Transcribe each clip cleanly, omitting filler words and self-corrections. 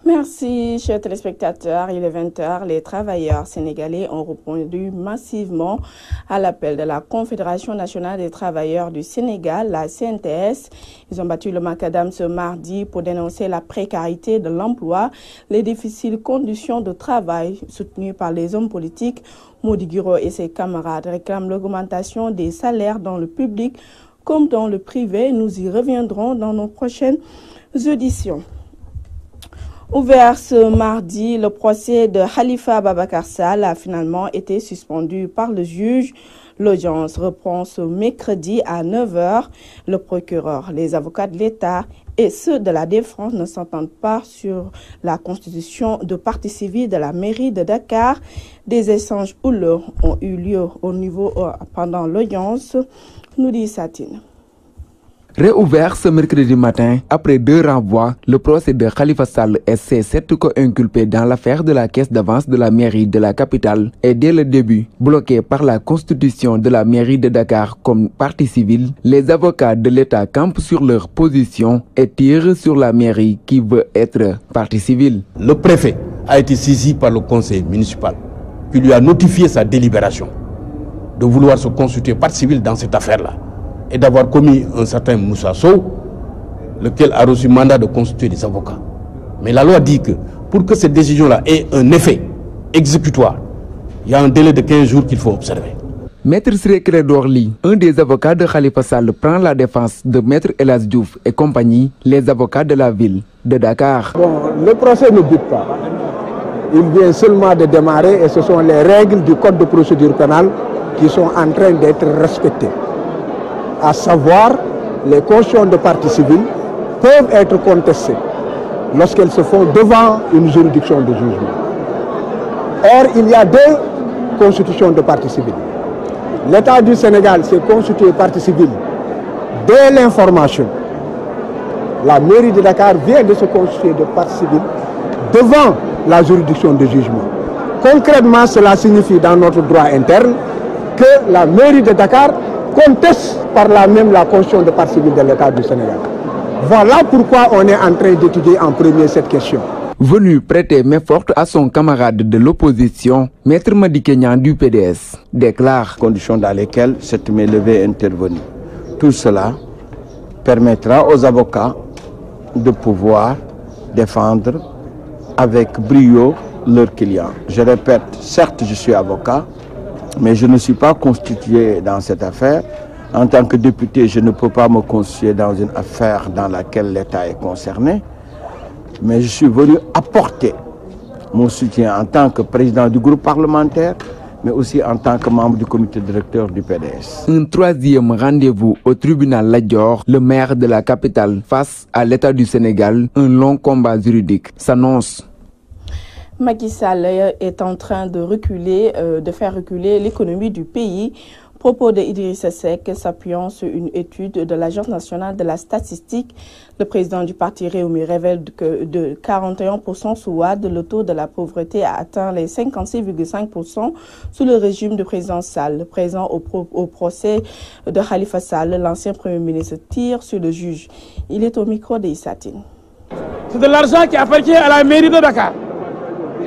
Merci, chers téléspectateurs. Il est 20h. Les travailleurs sénégalais ont répondu massivement à l'appel de la Confédération nationale des travailleurs du Sénégal, la CNTS. Ils ont battu le macadam ce mardi pour dénoncer la précarité de l'emploi, les difficiles conditions de travail soutenues par les hommes politiques. Mody Guiro et ses camarades réclament l'augmentation des salaires dans le public comme dans le privé. Nous y reviendrons dans nos prochaines éditions. Ouvert ce mardi, le procès de Khalifa Ababacar Sall a finalement été suspendu par le juge. L'audience reprend ce mercredi à 9h. Le procureur, les avocats de l'État et ceux de la défense ne s'entendent pas sur la constitution de partie civile de la mairie de Dakar. Des échanges houleux ont eu lieu pendant l'audience, nous dit Satine. Réouvert ce mercredi matin, après 2 renvois, le procès de Khalifa Sall et ses 7 co-inculpés dans l'affaire de la caisse d'avance de la mairie de la capitale est dès le début bloqué par la constitution de la mairie de Dakar comme partie civile. Les avocats de l'État campent sur leur position et tirent sur la mairie qui veut être partie civile. Le préfet a été saisi par le conseil municipal qui lui a notifié sa délibération de vouloir se constituer partie civile dans cette affaire-là et d'avoir commis un certain Moussa Sow, lequel a reçu mandat de constituer des avocats. Mais la loi dit que pour que cette décision-là ait un effet exécutoire, il y a un délai de 15 jours qu'il faut observer. Maître Ciré Clédor Ly, un des avocats de Khalifa Sall, prend la défense de Maître El Hadji Diouf et compagnie, les avocats de la ville de Dakar. Bon, le procès ne bute pas. Il vient seulement de démarrer et ce sont les règles du code de procédure pénale qui sont en train d'être respectées. À savoir, les constitutions de partie civile peuvent être contestées lorsqu'elles se font devant une juridiction de jugement. Or, il y a 2 constitutions de partie civile. L'État du Sénégal s'est constitué partie civile dès l'information. La mairie de Dakar vient de se constituer de partie civile devant la juridiction de jugement. Concrètement, cela signifie dans notre droit interne que la mairie de Dakar conteste par là même la constitution de partie civile de l'État du Sénégal. Voilà pourquoi on est en train d'étudier en premier cette question. Venu prêter main forte à son camarade de l'opposition, Maître Madické Niang du PDS déclare: conditions dans lesquelles cette main levée est intervenue. Tout cela permettra aux avocats de pouvoir défendre avec brio leurs clients. Je répète, certes je suis avocat, mais je ne suis pas constitué dans cette affaire. En tant que député, je ne peux pas me constituer dans une affaire dans laquelle l'État est concerné. Mais je suis venu apporter mon soutien en tant que président du groupe parlementaire, mais aussi en tant que membre du comité directeur du PDS. Un 3e rendez-vous au tribunal Lat Dior, le maire de la capitale face à l'État du Sénégal. Un long combat juridique s'annonce. Macky Sall est en train de faire reculer l'économie du pays. Propos de Idrissa Seck s'appuyant sur une étude de l'Agence nationale de la statistique. Le président du parti Rewmi révèle que de 41% sous Wade, le taux de la pauvreté a atteint les 56,5% sous le régime du président Sall. Présent au procès de Khalifa Sall, l'ancien premier ministre tire sur le juge. Il est au micro de Issatine. C'est de l'argent qui appartient à la mairie de Dakar.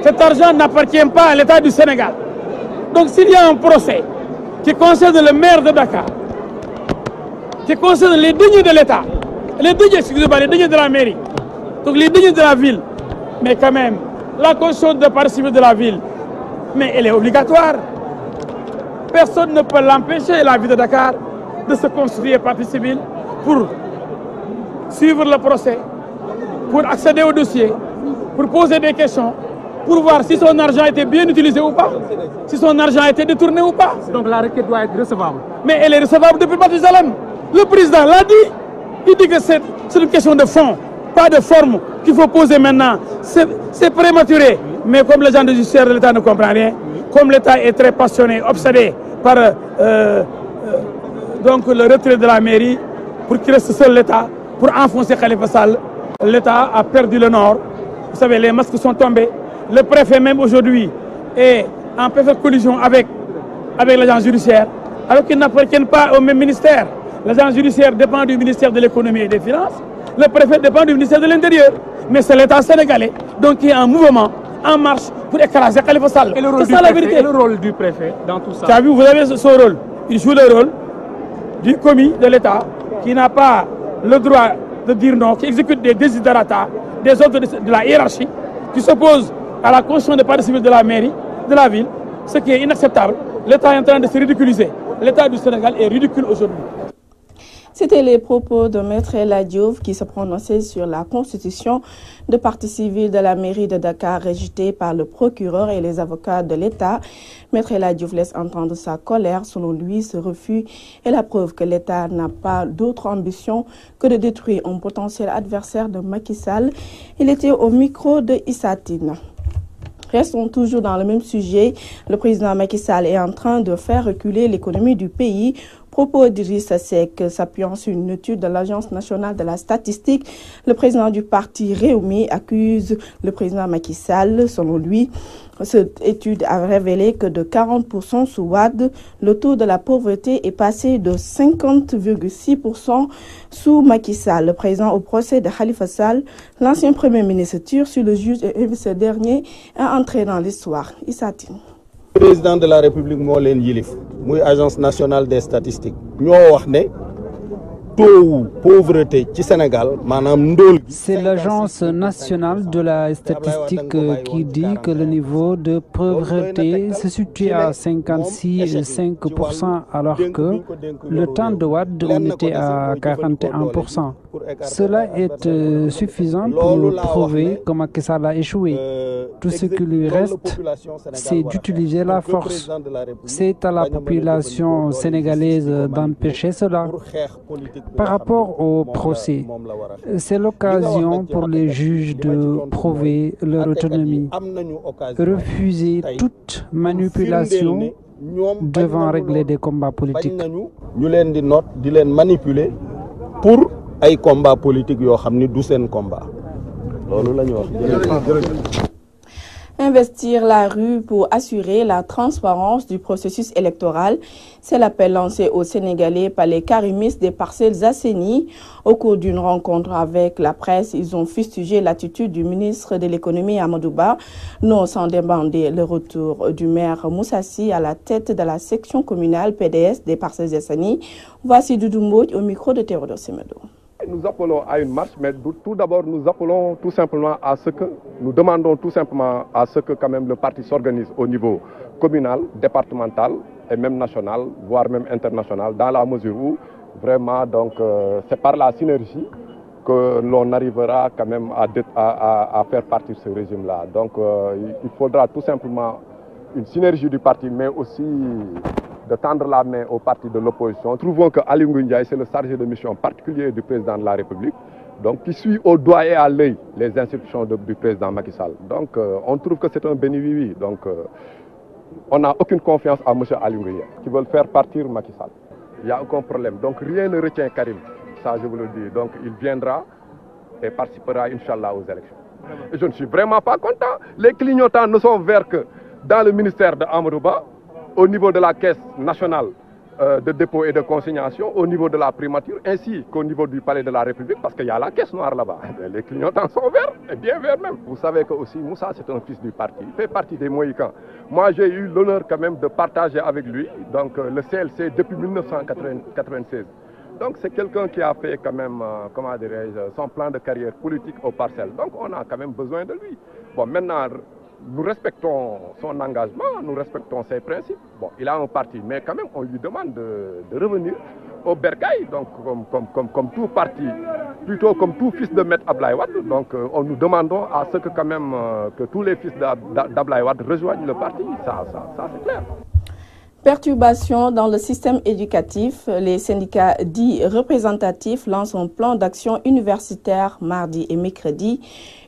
Cet argent n'appartient pas à l'État du Sénégal. Donc s'il y a un procès qui concerne le maire de Dakar, qui concerne les deniers de l'État, les deniers de la mairie, donc les deniers de la ville, mais quand même, la constitution de partie civile de la ville, mais elle est obligatoire. Personne ne peut l'empêcher, la ville de Dakar, de se constituer partie civile pour suivre le procès, pour accéder au dossier, pour poser des questions, pour voir si son argent a été bien utilisé ou pas, si son argent a été détourné ou pas. Donc la requête doit être recevable. Mais elle est recevable depuis Mathusalem. Le président l'a dit. Il dit que c'est une question de fond, pas de forme qu'il faut poser maintenant. C'est prématuré. Mais comme les gens du judiciaire de l'État ne comprennent rien, comme l'État est très passionné, obsédé par donc le retrait de la mairie, pour qu'il reste seul l'État, pour enfoncer Khalifa Sall, l'État a perdu le nord. Vous savez, les masques sont tombés. Le préfet même aujourd'hui est en perfecte collision avec l'agence judiciaire, alors qu'ils n'appartiennent pas au même ministère. L'agence judiciaire dépend du ministère de l'économie et des finances, Le préfet dépend du ministère de l'Intérieur. Mais c'est l'État sénégalais donc qui est en mouvement, en marche pour écraser Khalifa Sall. C'est ça la vérité. Et le rôle du préfet dans tout ça? Tu as vu, vous avez son rôle. Il joue le rôle du commis de l'État qui n'a pas le droit de dire non, qui exécute des desiderata, des ordres de la hiérarchie, qui s'oppose à la constitution des partis civils de la mairie, de la ville, ce qui est inacceptable. L'État est en train de se ridiculiser. L'État du Sénégal est ridicule aujourd'hui. C'était les propos de Maître El Hadji Diouf qui se prononçait sur la constitution de partie civile de la mairie de Dakar rejetée par le procureur et les avocats de l'État. Maître El Hadji Diouf laisse entendre sa colère. Selon lui, ce refus est la preuve que l'État n'a pas d'autre ambition que de détruire un potentiel adversaire de Macky Sall. Il était au micro de Issa Tine. Restons toujours dans le même sujet. Le président Macky Sall est en train de faire reculer l'économie du pays. Propos d'Idrissa Seck s'appuyant sur une étude de l'Agence nationale de la statistique. Le président du parti Rewmi accuse le président Macky Sall. Selon lui, cette étude a révélé que de 40% sous Wade, le taux de la pauvreté est passé de 50,6% sous Macky Sall. Le président au procès de Khalifa Sall, l'ancien premier ministre, tire sur le juge et invite ce dernier à entrer dans l'histoire. Issa Tine. Le président de la République moo leen yilif muy agence nationale des statistiques ñoo wax ne taux pauvreté ci Sénégal maanaam ndóol. C'est l'agence nationale de la statistique qui dit que le niveau de pauvreté se situe à 56,5% alors que le temps de Wade on était à 41%. Cela est suffisant pour prouver que Macky Sall a échoué. Tout ce qui lui reste, c'est d'utiliser la force. C'est à la population sénégalaise d'empêcher cela. Par rapport au procès, c'est l'occasion pour les juges de prouver leur autonomie, refuser toute manipulation devant régler des combats politiques. Ñu leen di noot di leen manipuler pour ay combat politique yoo xam ni du seen combat loolu la ñu wax. Investir la rue pour assurer la transparence du processus électoral, c'est l'appel lancé aux Sénégalais par les karimistes des Parcelles Assainies. Au cours d'une rencontre avec la presse, ils ont fustigé l'attitude du ministre de l'économie Amadou Ba, non sans demander le retour du maire Moussa Sy à la tête de la section communale PDS des Parcelles Assainies. Voici Doudou Mbodj au micro de Théodore Semedo. Nous appelons à une marche, mais tout d'abord nous appelons tout simplement à ce que, nous demandons tout simplement à ce que quand même le parti s'organise au niveau communal, départemental et même national, voire même international, dans la mesure où vraiment donc c'est par la synergie que l'on arrivera quand même à faire partir ce régime-là. Donc il faudra tout simplement une synergie du parti, mais aussi de tendre la main aux partis de l'opposition. Trouvons que Ali Ngouille Ndiaye, c'est le chargé de mission particulier du président de la République, donc qui suit au doigt et à l'œil les institutions du président Macky Sall. Donc on trouve que c'est un béni oui. Donc on n'a aucune confiance à M. Ali Ngouille Ndiaye, qui veut faire partir Macky Sall. Il n'y a aucun problème. Donc rien ne retient Karim, ça je vous le dis. Donc il viendra et participera, Inch'Allah, aux élections. Et je ne suis vraiment pas content. Les clignotants ne sont verts que dans le ministère de Amadou Ba, au niveau de la caisse nationale de dépôt et de consignation, au niveau de la primature, ainsi qu'au niveau du palais de la République, parce qu'il y a la caisse noire là-bas. Les clignotants sont verts, et bien verts même. Vous savez que aussi Moussa, c'est un fils du parti, il fait partie des Mohicans. Moi, j'ai eu l'honneur quand même de partager avec lui donc, le CLC depuis 1996. Donc c'est quelqu'un qui a fait quand même, comment dirais-je, son plan de carrière politique aux Parcelles. Donc on a quand même besoin de lui. Bon, maintenant, nous respectons son engagement, nous respectons ses principes. Bon, il a un parti, mais quand même, on lui demande de revenir au bercail, donc comme tout parti, plutôt comme tout fils de Maître Abdoulaye Wade. Donc, nous demandons à ce que quand même que tous les fils d'Abdoulaye Wade rejoignent le parti. Ça c'est clair. Perturbation dans le système éducatif, les syndicats dits représentatifs lancent un plan d'action universitaire mardi et mercredi.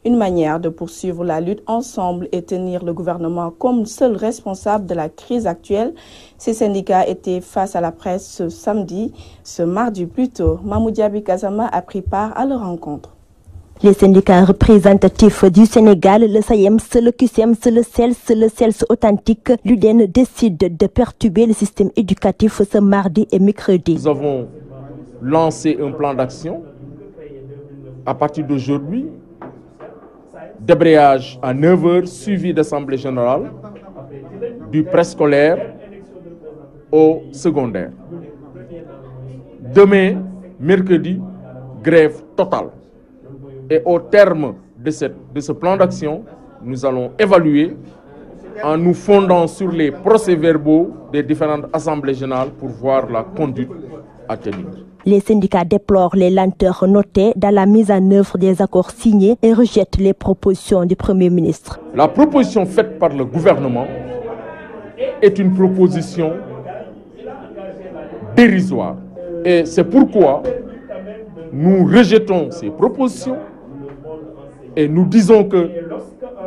Une manière de poursuivre la lutte ensemble et tenir le gouvernement comme seul responsable de la crise actuelle. Ces syndicats étaient face à la presse ce mardi plutôt. Mahmoud Diaby Kazama a pris part à leur rencontre. Les syndicats représentatifs du Sénégal, le SAEMS, le QCEMS, le CELS authentique, l'UDEN décident de perturber le système éducatif ce mardi et mercredi. Nous avons lancé un plan d'action à partir d'aujourd'hui, débrayage à 9 h suivi d'assemblée générale du préscolaire au secondaire. Demain, mercredi, grève totale. Et au terme de ce plan d'action, nous allons évaluer en nous fondant sur les procès-verbaux des différentes assemblées générales pour voir la conduite à tenir. Les syndicats déplorent les lenteurs notées dans la mise en œuvre des accords signés et rejettent les propositions du Premier ministre. La proposition faite par le gouvernement est une proposition dérisoire. Et c'est pourquoi nous rejetons ces propositions et nous disons que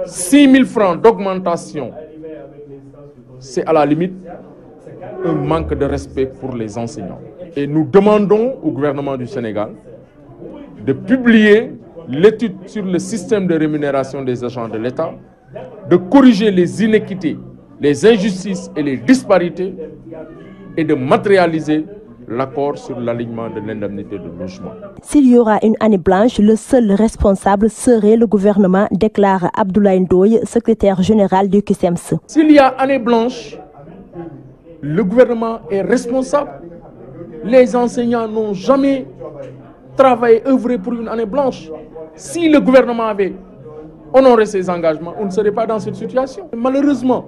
6 000 francs d'augmentation, c'est à la limite un manque de respect pour les enseignants. Et nous demandons au gouvernement du Sénégal de publier l'étude sur le système de rémunération des agents de l'État, de corriger les inéquités, les injustices et les disparités et de matérialiser l'accord sur l'alignement de l'indemnité de logement. S'il y aura une année blanche, le seul responsable serait le gouvernement, déclare Abdoulaye Ndoye, secrétaire général du CUSEMS. S'il y a année blanche, le gouvernement est responsable. Les enseignants n'ont jamais travaillé, œuvré pour une année blanche. Si le gouvernement avait honoré ses engagements, on ne serait pas dans cette situation. Malheureusement,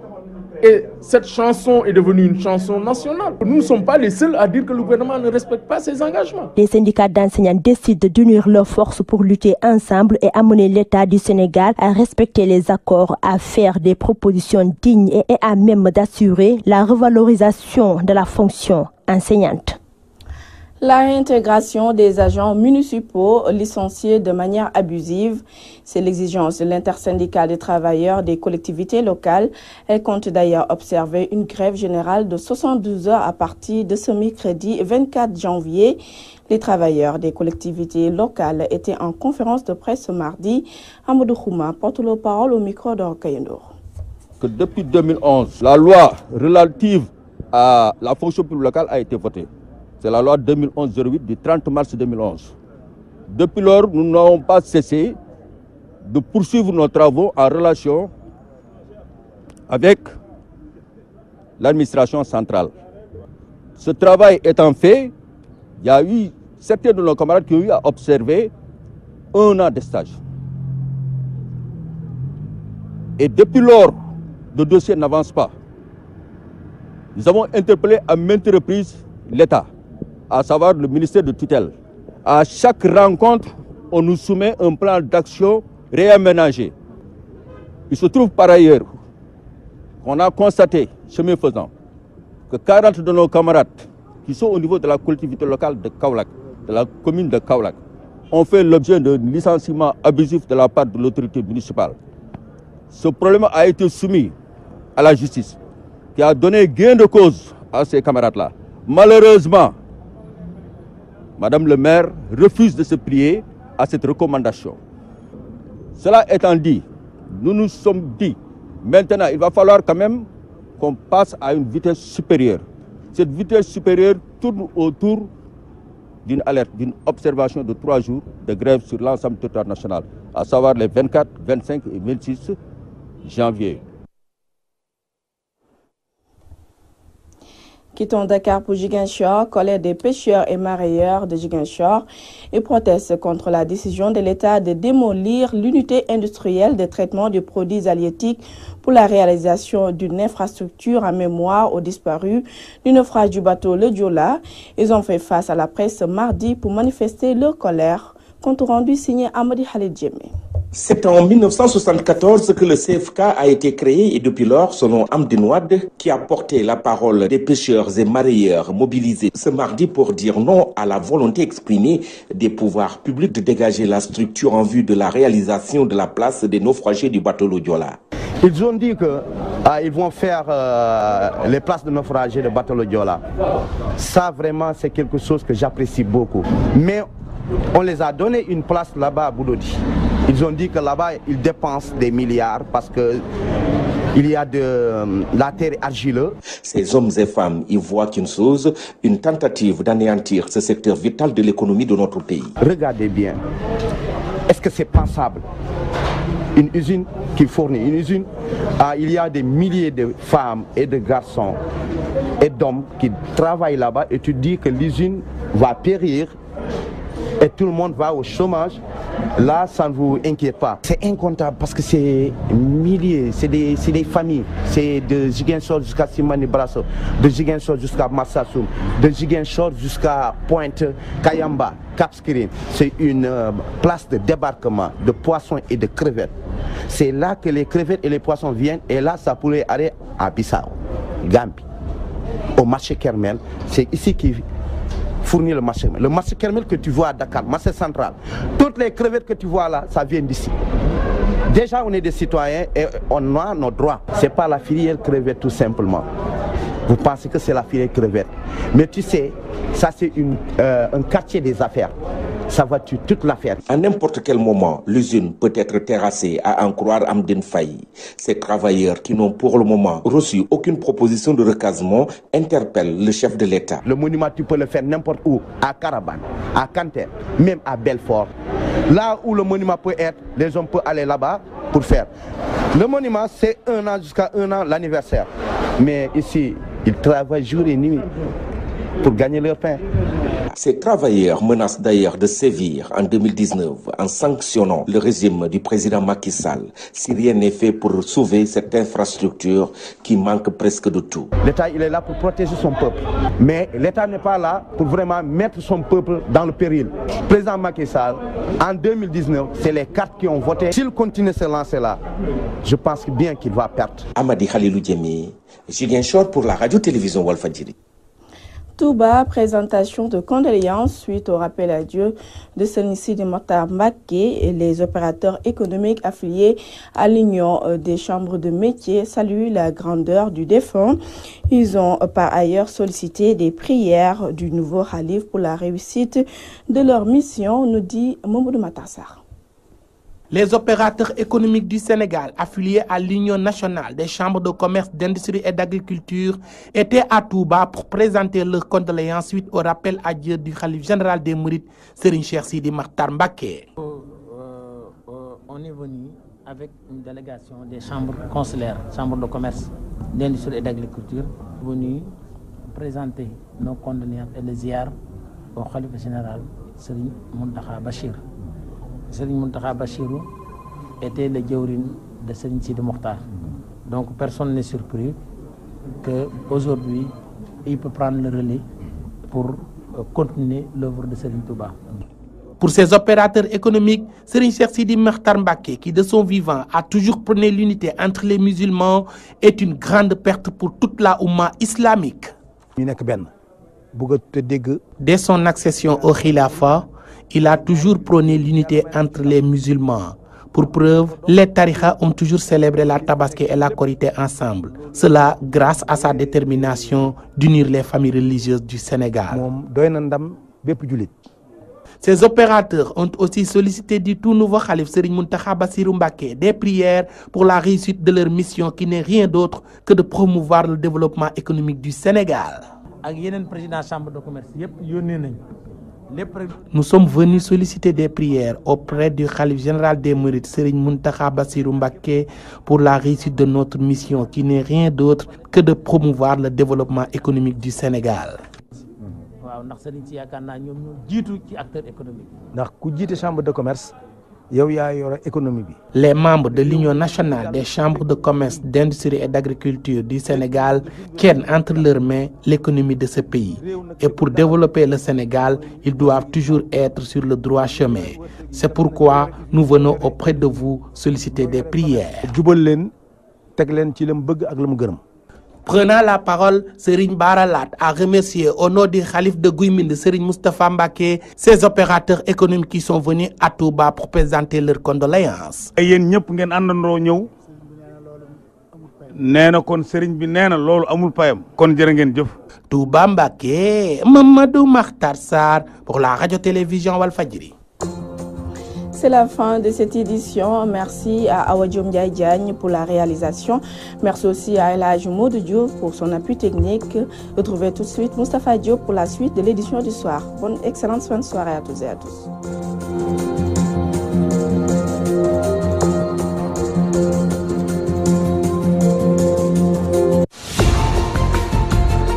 et cette chanson est devenue une chanson nationale. Nous ne sommes pas les seuls à dire que le gouvernement ne respecte pas ses engagements. Les syndicats d'enseignants décident d'unir leurs forces pour lutter ensemble et amener l'État du Sénégal à respecter les accords, à faire des propositions dignes et à même d'assurer la revalorisation de la fonction enseignante. La réintégration des agents municipaux licenciés de manière abusive, c'est l'exigence de l'intersyndicale des travailleurs des collectivités locales. Elle compte d'ailleurs observer une grève générale de 72 heures à partir de ce mercredi 24 janvier. Les travailleurs des collectivités locales étaient en conférence de presse ce mardi. Amadou Khouma porte la parole au micro d'Orkayendour. Que depuis 2011, la loi relative à la fonction publique locale a été votée. C'est la loi 2011-08 du 30 mars 2011. Depuis lors, nous n'avons pas cessé de poursuivre nos travaux en relation avec l'administration centrale. Ce travail étant fait, il y a eu certains de nos camarades qui ont eu à observer 1 an de stage. Et depuis lors, le dossier n'avance pas. Nous avons interpellé à maintes reprises l'État, à savoir le ministère de tutelle. À chaque rencontre, on nous soumet un plan d'action réaménagé. Il se trouve par ailleurs qu'on a constaté, chemin faisant, que 40 de nos camarades qui sont au niveau de la collectivité locale de Kaolack, de la commune de Kaolack, ont fait l'objet d'un licenciement abusif de la part de l'autorité municipale. Ce problème a été soumis à la justice, qui a donné gain de cause à ces camarades-là. Malheureusement, Madame le maire refuse de se plier à cette recommandation. Cela étant dit, nous nous sommes dit, maintenant il va falloir quand même qu'on passe à une vitesse supérieure. Cette vitesse supérieure tourne autour d'une alerte, d'une observation de 3 jours de grève sur l'ensemble du territoire national, à savoir les 24, 25 et 26 janvier. Quittons Dakar pour Ziguinchor, colère des pêcheurs et mareyeurs de Ziguinchor et protestent contre la décision de l'État de démolir l'unité industrielle de traitement des produits halieutiques pour la réalisation d'une infrastructure en mémoire aux disparus du naufrage du bateau Le Diola. Ils ont fait face à la presse mardi pour manifester leur colère. Compte rendu signé Amadi Khalid Djemé. C'est en 1974 que le CFK a été créé et depuis lors, selon Amdi Nouad, qui a porté la parole des pêcheurs et mareyeurs mobilisés ce mardi pour dire non à la volonté exprimée des pouvoirs publics de dégager la structure en vue de la réalisation de la place des naufragés du bateau Le Diola. Ils ont dit qu'ils vont faire les places de naufragés du bateau Le Diola. Ça vraiment c'est quelque chose que j'apprécie beaucoup. Mais on les a donné une place là-bas à Boudodi. Ils ont dit que là-bas, ils dépensent des milliards parce qu'il y a de la terre argileuse. Ces hommes et femmes y voient qu'une chose, une tentative d'anéantir ce secteur vital de l'économie de notre pays. Regardez bien, que c'est pensable. Une usine qui fournit, une usine, il y a des milliers de femmes et de garçons et d'hommes qui travaillent là-bas et tu dis que l'usine va périr et tout le monde va au chômage. Là, ça ne vous inquiète pas. C'est incontable parce que c'est milliers, c'est des familles. C'est de Ziguinchor jusqu'à Simani Brasso, de Ziguinchor jusqu'à Massassoum, de Ziguinchor jusqu'à Pointe Kayamba, Cap Skirring. C'est une place de débarquement de poissons et de crevettes. C'est là que les crevettes et les poissons viennent et là, ça pourrait aller à Bissau, Gambie, au marché Kermel. C'est ici qu'il fournit le marché. Le marché Kermel que tu vois à Dakar, marché central, toutes les crevettes que tu vois là, ça vient d'ici. Déjà, on est des citoyens et on a nos droits. Ce n'est pas la filière crevette tout simplement. Vous pensez que c'est la filière crevette. Mais tu sais, ça c'est un quartier des affaires. Ça va tuer toute l'affaire. À n'importe quel moment, l'usine peut être terrassée, à en croire Amdine Faye. Ces travailleurs qui n'ont pour le moment reçu aucune proposition de recasement interpellent le chef de l'État. Le monument, tu peux le faire n'importe où, à Carabane, à Kanter, même à Belfort. Là où le monument peut être, les gens peuvent aller là-bas pour faire. Le monument, c'est 1 an jusqu'à 1 an l'anniversaire. Mais ici, ils travaillent jour et nuit pour gagner leur pain. Ces travailleurs menacent d'ailleurs de sévir en 2019 en sanctionnant le régime du président Macky Sall si rien n'est fait pour sauver cette infrastructure qui manque presque de tout. L'État, il est là pour protéger son peuple. Mais l'État n'est pas là pour vraiment mettre son peuple dans le péril. Le président Macky Sall, en 2019, c'est les cartes qui ont voté. S'il continue de se lancer là, je pense bien qu'il va perdre. Amadi Khalilou Diémé, Ziguinchor pour la radio-télévision Walfadjri. Touba, présentation de condoléances suite au rappel à Dieu de Seni Mokhtar Mbacké et les opérateurs économiques affiliés à l'Union des chambres de métiers saluent la grandeur du défunt. Ils ont par ailleurs sollicité des prières du nouveau Khalif pour la réussite de leur mission, nous dit Mamadou Matassar. Les opérateurs économiques du Sénégal affiliés à l'Union nationale des chambres de commerce, d'industrie et d'agriculture étaient à Touba pour présenter leurs condoléances suite au rappel à Dieu du Khalif général des Mourides, Serigne Cheikh Sidi Mokhtar Mbacké. On est venu avec une délégation des chambres consulaires, chambres de commerce, d'industrie et d'agriculture, venus présenter nos condoléances et les ziar au Khalif général Serigne Mountakha Bachir. Serigne Mountakha Bachirou était le djawrin de Serigne Sidi Mokhtar. Donc personne n'est surpris qu'aujourd'hui, il peut prendre le relais pour continuer l'œuvre de Serigne Touba. Pour ces opérateurs économiques, Serigne Cheikh Sidi Mokhtar Mbacké, qui de son vivant a toujours prôné l'unité entre les musulmans, est une grande perte pour toute la Oumma islamique. Dès son accession au Khilafa, il a toujours prôné l'unité entre les musulmans. Pour preuve, les tarikhas ont toujours célébré la Tabaski et la Korité ensemble. Cela grâce à sa détermination d'unir les familles religieuses du Sénégal. Ces opérateurs ont aussi sollicité du tout nouveau Khalif Serigne Mountakha Bassirou Mbacké des prières pour la réussite de leur mission qui n'est rien d'autre que de promouvoir le développement économique du Sénégal. Nous sommes venus solliciter des prières auprès du Khalif général des Mourides, Serigne Mountakha Bassirou Mbacké, pour la réussite de notre mission qui n'est rien d'autre que de promouvoir le développement économique du Sénégal. Les membres de l'Union nationale des chambres de commerce, d'industrie et d'agriculture du Sénégal tiennent entre leurs mains l'économie de ce pays. Et pour développer le Sénégal, ils doivent toujours être sur le droit chemin. C'est pourquoi nous venons auprès de vous solliciter des prières. Prenant la parole, Serigne Baralat a remercié au nom du Khalif de Gouyminde, Serigne Moustapha Mbacké, ces opérateurs économiques qui sont venus à Touba pour présenter leurs condoléances. Touba Mbacké, Mamadou Makhtar Sarr pour la radio-télévision Walfadjri. C'est la fin de cette édition. Merci à Awadjom Diagne pour la réalisation. Merci aussi à Elhadji Modou Diouf pour son appui technique. Retrouvez tout de suite Moustapha Diop pour la suite de l'édition du soir. Bonne excellente fin de soirée à toutes et à tous.